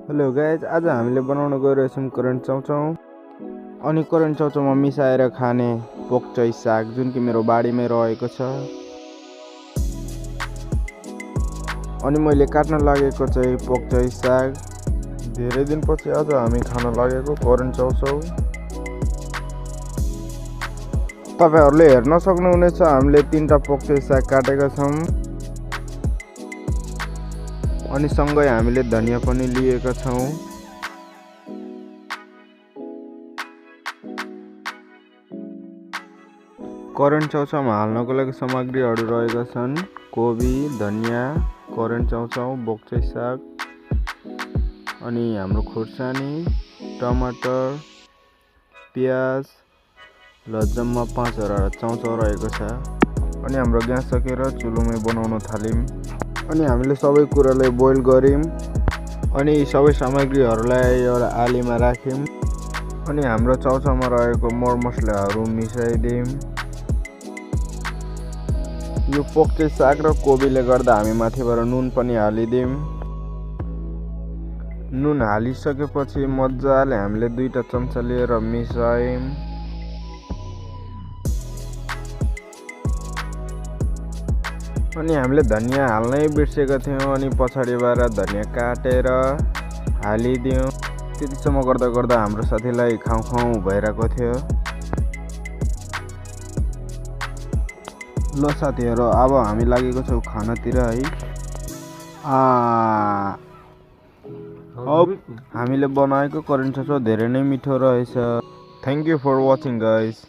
Hello guys, आज हामीले बनाउन गइरहेछौँ करेन्ट चाउचाउ। अनि करेन्ट चाउचाउमा मिसाएर खाने पोक्चै साग, जुन कि मेरो बारीमै रहेको छ। अनि मैले काट्न लागेको चाहिँ पोक्चै साग। धेरै दिनपछि आज हामी खान लागेको करेन्ट चाउचाउ। तपाईहरूले हेर्न सक्नुहुनेछ, हामीले 3टा पोक्चै साग काटेका छौँ। अनि सँगै हामीले धनिया पनि लिएका छौँ। करेन्ट चाउचाउमा हाल्नको लागि सामग्रीहरू रहेका छन् कोबी, धनिया, करेन्ट चाउचाउ, बोक्चै साग, अनि हाम्रो खुर्सानी, टमाटर, प्याज र जम्मा 5वटा चाउचाउ रहेको छ। अनि हाम्रो ग्यास सकेर चुलोमै बनाउन थाल्यौँ। अनि हामीले सबै कुरालाई बोइल गर्यौँ। अनि सबै सामग्रीहरूलाई एउटा आलीमा राख्यौँ। अनि हाम्रो चाउचाउमा रहेको मरमसलाहरू मिसाइदियौँ। यो पोक्चै साग र कोबीले गर्दा हामी माथिबाट नुन पनि हालिदियौँ। नुन हालिसकेपछि मजाले हामीले 2टा चम्चा लिएर मिसायौँ। अनि हामीले धनिया हाल्नै बिर्सेका थियौँ, अनि पछाडिबाट धनिया काटेर हालिदियौँ। त्यतिसम्म गर्दा गर्दा हाम्रो साथीलाई खाउँ खाउँ भइरहेको थियो। ल साथीहरू, अब हामी लागेको छौँ खानातिर है। अब हामीले बनाएको करेन्ट चाउचाउ धेरै नै मिठो रहेछ। Thank you for watching guys.